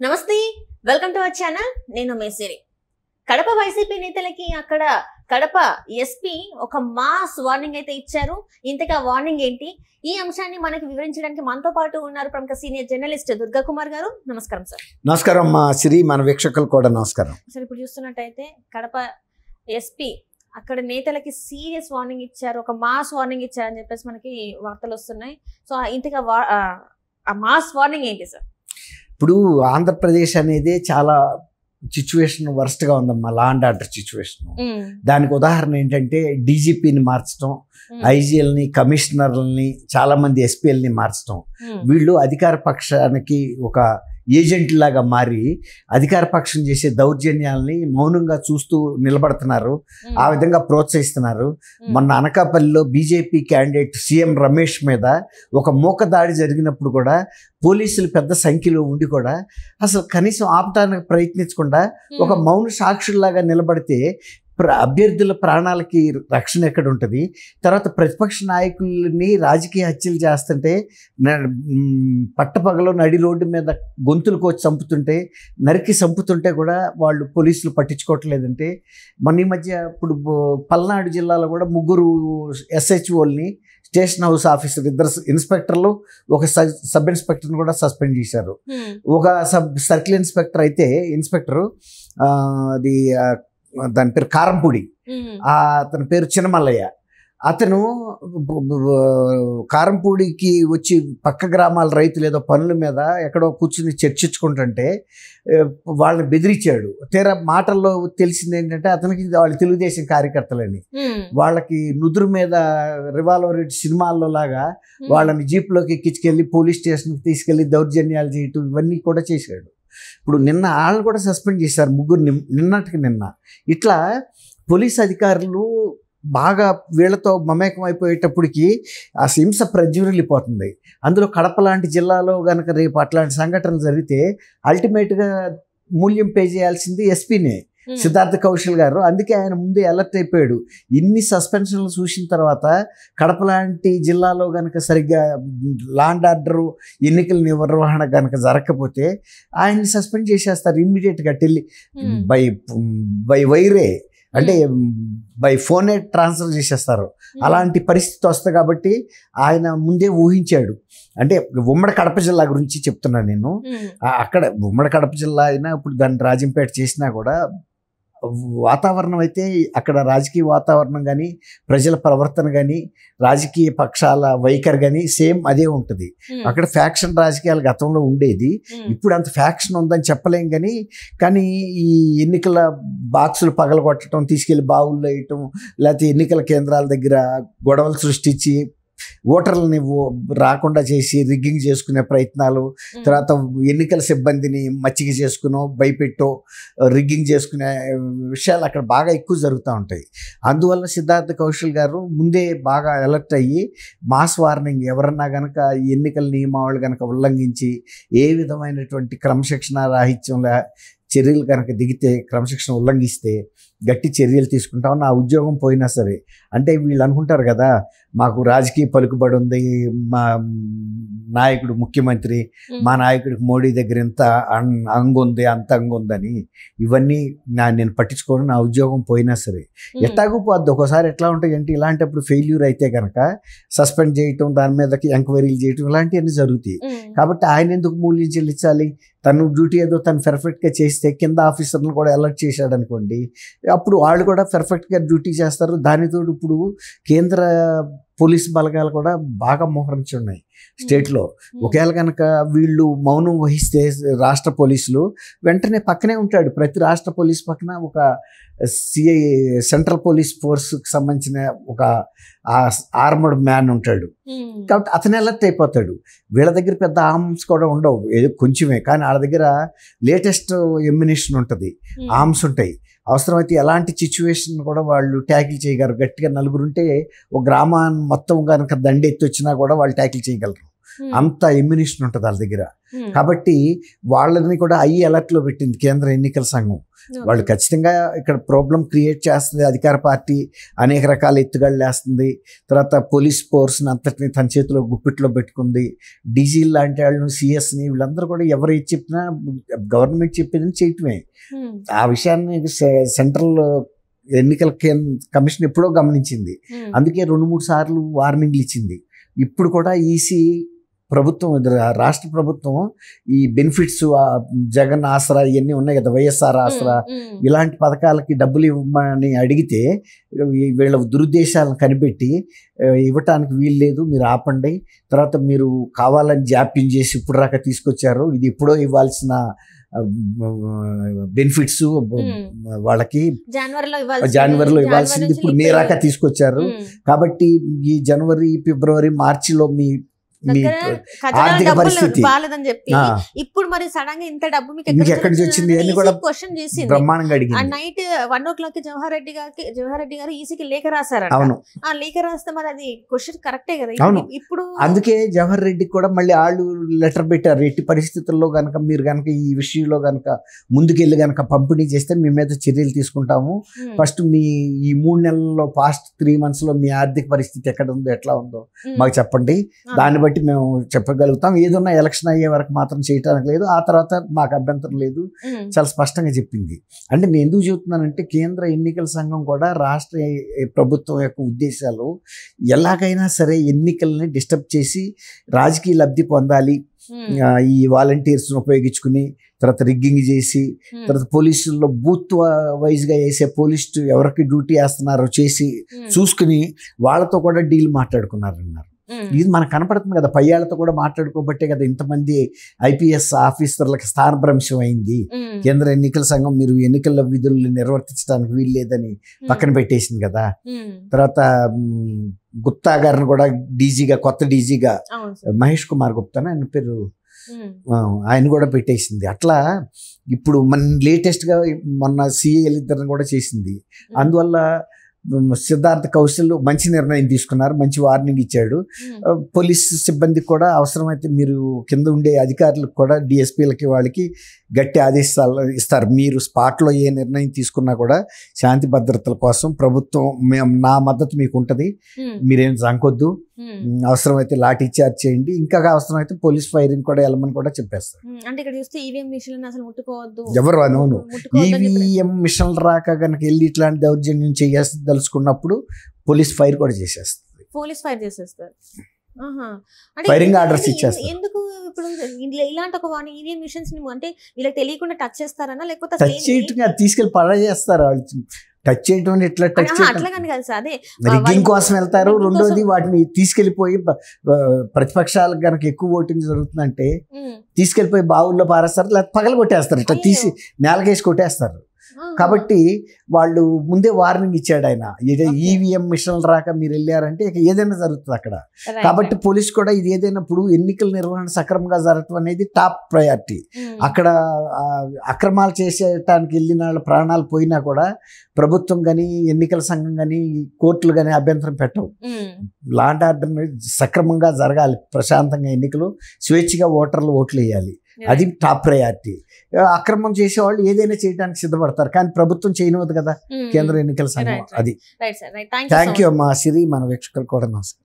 నమస్తే, welcome to our channel. నేను మేసిరి. Kadapa YCP నేతలకి అక్కడ కడప ఎస్పీ ఒక మాస్ వార్నింగ్ అయితే ఇచ్చారు. ఇంతగా వార్నింగ్ ఏంటి, ఈ అంశాన్ని మనకి వివరించడానికి మనతో పాటు ఉన్నారు ప్రముఖ సీనియర్ జర్నలిస్ట్ దుర్గా కుమార్ గారు. నమస్కారం సార్. నమస్కారం మా సిరి, మన వీక్షకులు కూడా నమస్కారం. సార్, ఇప్పుడు చూస్తున్నట్టయితే కడప ఎస్పీ అక్కడ నేతలకి సీరియస్ వార్నింగ్ ఇచ్చారు, ఒక మాస్ వార్నింగ్ ఇచ్చారు అని చెప్పేసి మనకి వార్తలు వస్తున్నాయి. సో ఇంతగా ఆ మాస్ వార్నింగ్ ఏంటి సార్? ఇప్పుడు ఆంధ్రప్రదేశ్ అనేది చాలా సిచ్యువేషన్ వర్స్ట్గా ఉందమ్మా, లా అండ్ ఆర్డర్ సిచ్యువేషన్. దానికి ఉదాహరణ ఏంటంటే డీజీపీని మార్చడం, ఐజీఎల్ని, కమిషనర్లని, చాలా మంది ఎస్పీఎల్ని మార్చడం. వీళ్ళు అధికార పక్షానికి ఒక ఏజెంట్ లాగా మారి అధికార పక్షం చేసే దౌర్జన్యాలని మౌనంగా చూస్తూ నిలబడుతున్నారు, ఆ విధంగా ప్రోత్సహిస్తున్నారు. మొన్న అనకాపల్లిలో బీజేపీ క్యాండిడేట్ సీఎం రమేష్ మీద ఒక మూక దాడి జరిగినప్పుడు కూడా పోలీసులు పెద్ద సంఖ్యలో ఉండి కూడా అసలు కనీసం ఆపటానికి ప్రయత్నించకుండా ఒక మౌన సాక్షుల్లాగా నిలబడితే అభ్యర్థుల ప్రాణాలకి రక్షణ ఎక్కడ ఉంటుంది? తర్వాత ప్రతిపక్ష నాయకుల్ని రాజకీయ హత్యలు చేస్తుంటే, పట్టపగలో నడి రోడ్డు మీద గొంతులకు వచ్చి చంపుతుంటే, నరికి చంపుతుంటే కూడా వాళ్ళు పోలీసులు పట్టించుకోవట్లేదంటే, మన ఈ మధ్య ఇప్పుడు పల్నాడు జిల్లాలో కూడా 3 SHOల్ని, స్టేషన్ హౌస్ ఆఫీసర్, 2 ఇన్స్పెక్టర్లు, ఒక సబ్ ఇన్స్పెక్టర్ని కూడా సస్పెండ్ చేశారు. ఒక సర్కిల్ ఇన్స్పెక్టర్ అయితే ఇన్స్పెక్టరు అది దాని పేరు కారంపూడి, అతని పేరు చిన్నమల్లయ్య. అతను కారంపూడికి వచ్చి పక్క గ్రామాల రైతులు ఏదో పనుల మీద ఎక్కడో కూర్చుని చర్చించుకుంటుంటే వాళ్ళని బెదిరించాడు. తీరా మాటల్లో తెలిసింది ఏంటంటే అతనికి వాళ్ళు తెలుగుదేశం కార్యకర్తలని. వాళ్ళకి నుదురు మీద రివాల్వర్ సినిమాల్లో లాగా వాళ్ళని జీప్లోకి ఎక్కించుకెళ్ళి పోలీస్ స్టేషన్కి తీసుకెళ్ళి దౌర్జన్యాలు చేయటం, ఇవన్నీ కూడా చేశాడు. ఇప్పుడు నిన్న వాళ్ళు కూడా సస్పెండ్ చేశారు 3 నిన్నటికి నిన్న. ఇట్లా పోలీస్ అధికారులు బాగా వీళ్ళతో మమేకం అయిపోయేటప్పటికి ఆ హింస ప్రజ్వరిల్లిపోతుంది. అందులో కడప లాంటి జిల్లాలో కనుక రేపు అట్లాంటి సంఘటనలు జరిగితే అల్టిమేట్గా మూల్యం పే చేయాల్సింది ఎస్పీనే, సిద్ధార్థ కౌశల్ గారు. అందుకే ఆయన ముందే అలర్ట్ అయిపోయాడు. ఇన్ని సస్పెన్షన్లు చూసిన తర్వాత కడప లాంటి జిల్లాలో కనుక సరిగ్గా లా అండ్ ఆర్డర్, ఎన్నికల నిర్వహణ కనుక జరగకపోతే ఆయన్ని సస్పెండ్ చేసేస్తారు ఇమ్మీడియట్గా. బై వైరే అంటే బై ఫోనే ట్రాన్స్ఫర్ చేసేస్తారు. అలాంటి పరిస్థితి వస్తుంది కాబట్టి ఆయన ముందే ఊహించాడు. అంటే ఉమ్మడి కడప జిల్లా గురించి చెప్తున్నాను నేను. అక్కడ ఉమ్మడి కడప జిల్లా అయినా ఇప్పుడు దాన్ని రాజంపేట చేసినా కూడా వాతావరణం అయితే అక్కడ రాజకీయ వాతావరణం కానీ, ప్రజల ప్రవర్తన కానీ, రాజకీయ పక్షాల వైఖరి కానీ సేమ్ అదే ఉంటుంది. అక్కడ ఫ్యాక్షన్ రాజకీయాలు గతంలో ఉండేది, ఇప్పుడు అంత ఫ్యాక్షన్ ఉందని చెప్పలేం. కానీ ఈ ఎన్నికల బాక్సులు పగలగొట్టడం, తీసుకెళ్లి బావుల్లో వేయటం, లేకపోతే ఎన్నికల కేంద్రాల దగ్గర గొడవలు సృష్టించి ఓటర్లని రాకుండా చేసి రిగ్గింగ్ చేసుకునే ప్రయత్నాలు, తర్వాత ఎన్నికల సిబ్బందిని మచ్చిక చేసుకునో భయపెట్టో రిగ్గింగ్ చేసుకునే విషయాలు అక్కడ బాగా ఎక్కువ జరుగుతూ ఉంటాయి. అందువల్ల సిద్ధార్థ కౌశల్ గారు ముందే బాగా అలర్ట్ అయ్యి మాస్ వార్నింగ్, ఎవరన్నా కనుక ఎన్నికల నియమావళి కనుక ఉల్లంఘించి ఏ విధమైనటువంటి క్రమశిక్షణ రాహిత్యంలో చర్యలు కనుక దిగితే, క్రమశిక్షణ ఉల్లంఘిస్తే గట్టి చర్యలు తీసుకుంటాం. నా ఉద్యోగం పోయినా సరే. అంటే వీళ్ళు అనుకుంటారు కదా, మాకు రాజకీయ పలుకుబడి ఉంది, మా నాయకుడు ముఖ్యమంత్రి, మా నాయకుడికి మోడీ దగ్గర ఎంత అంగుంది, అంత అంగుందని. ఇవన్నీ నేను పట్టించుకోను, నా ఉద్యోగం పోయినా సరే. ఎట్టాగూ పోద్ది. ఒక్కోసారి ఎట్లా ఉంటాయి అంటే ఇలాంటప్పుడు ఫెయిల్యూర్ అయితే కనుక సస్పెండ్ చేయటం, దాని మీదకి ఎంక్వైరీలు చేయటం, ఇలాంటివన్నీ జరుగుతాయి. కాబట్టి ఆయన ఎందుకు మూల్యం చెల్లించాలి? తను డ్యూటీ ఏదో తను పర్ఫెక్ట్గా చేస్తే కింద ఆఫీసర్లను కూడా అలర్ట్ చేశాడు అనుకోండి, అప్పుడు వాళ్ళు కూడా పర్ఫెక్ట్గా డ్యూటీ చేస్తారు. దానితో ఇప్పుడు కేంద్ర పోలీస్ బలగాలు కూడా బాగా మోహరించి ఉన్నాయి స్టేట్లో. ఒకవేళ కనుక వీళ్ళు మౌనం వహిస్తే రాష్ట్ర పోలీసులు, వెంటనే పక్కనే ఉంటాడు, ప్రతి రాష్ట్ర పోలీస్ పక్కన ఒక సిఐ, సెంట్రల్ పోలీస్ ఫోర్స్కి సంబంధించిన ఒక ఆర్మర్డ్ మ్యాన్ ఉంటాడు. కాబట్టి అతను అలర్ట్ అయిపోతాడు. వీళ్ళ దగ్గర పెద్ద ఆర్మ్స్ కూడా ఉండవు, ఏదో కొంచెమే, కానీ వాళ్ళ దగ్గర లేటెస్ట్ ఎమ్యునిషన్ ఉంటుంది, ఆర్మ్స్ ఉంటాయి. అవసరమైతే ఎలాంటి సిచ్యువేషన్ కూడా వాళ్ళు ట్యాకిల్ చేయగలరు. గట్టిగా 4 ఉంటే ఒక గ్రామాన్ని మొత్తం కనుక దండెత్తి వచ్చినా కూడా వాళ్ళు ట్యాకిల్ చేయగలరు. అంత ఎమ్యునిషన్ ఉంటుంది వాళ్ళ దగ్గర. కాబట్టి వాళ్ళని కూడా అలర్ట్లో పెట్టింది కేంద్ర ఎన్నికల సంఘం. వాళ్ళు ఖచ్చితంగా ఇక్కడ ప్రాబ్లం క్రియేట్ చేస్తుంది. అధికార పార్టీ అనేక రకాల ఎత్తుగడలు వేస్తుంది. తర్వాత పోలీస్ ఫోర్స్ని అంతటిని తన చేతిలో గుప్పిట్లో పెట్టుకుంది. డీజీ లాంటి వాళ్ళని, సిఎస్ని, వీళ్ళందరూ కూడా ఎవరు ఏది చెప్పినా గవర్నమెంట్ చెప్పేదని చేయటమే. ఆ విషయాన్ని సెంట్రల్ ఎన్నికల కమిషన్ ఎప్పుడో గమనించింది. అందుకే 2-3 సార్లు వార్నింగ్లు ఇచ్చింది. ఇప్పుడు కూడా ఈసీ ప్రభుత్వం, రాష్ట్ర ప్రభుత్వం ఈ బెనిఫిట్స్, జగన్ ఆసరా ఇవన్నీ ఉన్నాయి కదా, వైఎస్ఆర్ ఆసరా, ఇలాంటి పథకాలకి డబ్బులు ఇవ్వమని అడిగితే వీళ్ళ దురుద్దేశాలను కనిపెట్టి ఇవ్వటానికి వీలు లేదు, మీరు ఆపండి, తర్వాత మీరు కావాలని జాప్యం చేసి ఇప్పుడు రాక తీసుకొచ్చారు, ఇది ఎప్పుడో ఇవ్వాల్సిన బెనిఫిట్స్ వాళ్ళకి జనవరిలో ఇవ్వాల్సింది ఇప్పుడు మే రాక తీసుకొచ్చారు. కాబట్టి ఈ జనవరి, ఫిబ్రవరి, మార్చిలో మీ ఆర్థిక పరిస్థితి ఇప్పుడు మరి సడన్ గా ఇంత డబ్బు మీకు ఎక్కడి నుంచి వచ్చింది అని కూడా క్వశ్చన్ చేసింది. బ్రహ్మాండంగా అడిగింది. నైట్ 1 o'clock జవహర్ రెడ్డి గారు ఈసీకి లేఖ రాశారు. అవును, ఆ లేఖ రాస్తే మరి అది క్వశ్చన్ కరెక్టే కదా. అవును, ఇప్పుడు అందుకే జవహర్ రెడ్డికి కూడా మళ్ళీ వాళ్ళు లెటర్ పెట్టారు, ఎట్టి పరిస్థితుల్లో కనుక మీరు కనుక ఈ విషయంలో కనుక ముందుకెళ్ళి కనుక పంపిణీ చేస్తే మీ మీద చర్యలు తీసుకుంటాము. ఫస్ట్ మీ ఈ 3 నెలల్లో పాస్ట్ 3 months లో మీ ఆర్థిక పరిస్థితి ఎక్కడ ఉందో, ఎట్లా ఉందో మాకు చెప్పండి, దాన్ని బట్టి మేము చెప్పగలుగుతాం. ఏదన్నా ఎలక్షన్ అయ్యే వరకు మాత్రం చేయడానికి లేదు, ఆ తర్వాత మాకు అభ్యంతరం లేదు, చాలా స్పష్టంగా చెప్పింది. అంటే నేను ఎందుకు చెబుతున్నానంటే కేంద్ర ఎన్నికల సంఘం కూడా రాష్ట్ర ప్రభుత్వం యొక్క ఉద్దేశాలు ఎలాగైనా సరే ఎన్నికల్ని డిస్టర్బ్ చేసి రాజకీయ లబ్ధి పొందాలి, ఈ వాలంటీర్స్ని ఉపయోగించుకుని, తర్వాత రిగ్గింగ్ చేసి, తర్వాత పోలీసుల్లో బూత్ వైజ్గా వేసే పోలీసు ఎవరికి డ్యూటీ వేస్తున్నారో చేసి చూసుకుని వాళ్ళతో కూడా డీల్ మాట్లాడుకున్నారన్నారు. ఇది మనకు కనపడుతుంది కదా, పయ్యాళ్ళతో కూడా మాట్లాడుకోబట్టే కదా ఇంతమంది ఐపీఎస్ ఆఫీసర్లకు స్థానభ్రంశం అయింది. కేంద్ర ఎన్నికల సంఘం మీరు ఎన్నికల విధులు నిర్వర్తించడానికి వీలు లేదని పక్కన పెట్టేసింది కదా. తర్వాత గుప్తా గారిని కూడా డీజీగా, కొత్త డీజీగా మహేష్ కుమార్ గుప్తా ఆయన పేరు, ఆయన కూడా పెట్టేసింది. అట్లా ఇప్పుడు మన లేటెస్ట్గా మొన్న సిఐలు ఇద్దరిని కూడా చేసింది. అందువల్ల సిద్ధార్థ్ కౌశల్ మంచి నిర్ణయం తీసుకున్నారు, మంచి వార్నింగ్ ఇచ్చాడు. పోలీస్ సిబ్బందికి కూడా అవసరమైతే మీరు కింద ఉండే అధికారులకు కూడా డిఎస్పీలకి వాళ్ళకి గట్టి ఆదేశాలు ఇస్తారు. మీరు స్పాట్లో ఏ నిర్ణయం తీసుకున్నా కూడా శాంతి భద్రతల కోసం ప్రభుత్వం నా మద్దతు మీకు ఉంటుంది, మీరేం జంకొద్దు, అవసరమైతే లాఠీ చార్జ్ చేయండి, ఇంకా అవసరమైతే పోలీస్ ఫైరింగ్ కూడా వెళ్ళమని కూడా చెప్పేస్తారు. అంటే ఇక్కడ చూస్తే ఈవీఎం మిషన్లు అసలు ముట్టుకోవద్దు ఎవరు అనవును. ఈవీఎం మిషన్లు రాక కనుక వెళ్ళి ఇట్లాంటి దౌర్జన్యం తెలుసుకున్నప్పుడు పోలీస్ ఫైర్ కూడా చేసేస్తుంది, పోలీస్ ఫైర్ చేసేస్తారు, ఫైరింగ్ ఆర్డర్స్ ఇచ్చేస్తారు. ఎందుకు ఇప్పుడు ఇలాంటి ఒక ఈవీఎం మిషన్స్ అంటే వీళ్ళకి తెలియకుండా టచ్ చేస్తారన్నా, లేకపోతే టచ్ చేయటం తీసుకెళ్ళి పడేస్తారు. టచ్ చేయటం ఎట్లా టచ్ అట్లాగని కాదు సార్, అదే రిగ్గింగ్ కోసం వెళ్తారు. రెండోది వాటిని తీసుకెళ్లిపోయి ప్రతిపక్షాలకు కనుక ఎక్కువ ఓటింగ్ జరుగుతుందంటే తీసుకెళ్లిపోయి బావుల్లో పారేస్తారు, లేకపోతే పగల కొట్టేస్తారు, ఇట్లా తీసి నేలకేసి కొట్టేస్తారు. కాబట్టి వాళ్ళు ముందే వార్నింగ్ ఇచ్చాడు ఆయన, ఈవీఎం మిషన్లు రాక మీరు వెళ్ళారంటే ఇక ఏదైనా జరుగుతుంది అక్కడ. కాబట్టి పోలీస్ కూడా ఇది ఏదైనప్పుడు ఎన్నికల నిర్వహణ సక్రమంగా జరగటం అనేది టాప్ ప్రయారిటీ. అక్కడ అక్రమాలు చేసేటానికి వెళ్ళిన వాళ్ళ ప్రాణాలు పోయినా కూడా ప్రభుత్వం కానీ, ఎన్నికల సంఘం కానీ, కోర్టులు కానీ అభ్యంతరం పెట్టవు. లా అండ్ ఆర్డర్ సక్రమంగా జరగాలి, ప్రశాంతంగా ఎన్నికలు, స్వేచ్ఛగా ఓటర్లు ఓట్లు వేయాలి, అది టాప్ ప్రయారిటీ. అక్రమం చేసేవాళ్ళు ఏదైనా చేయడానికి సిద్ధపడతారు, కానీ ప్రభుత్వం చేయనవద్దు కదా కేంద్ర ఎన్నికల సంఘం. అది థ్యాంక్ యూ అమ్మా సిరి, మన వీక్షకులు కూడా నమస్కారం.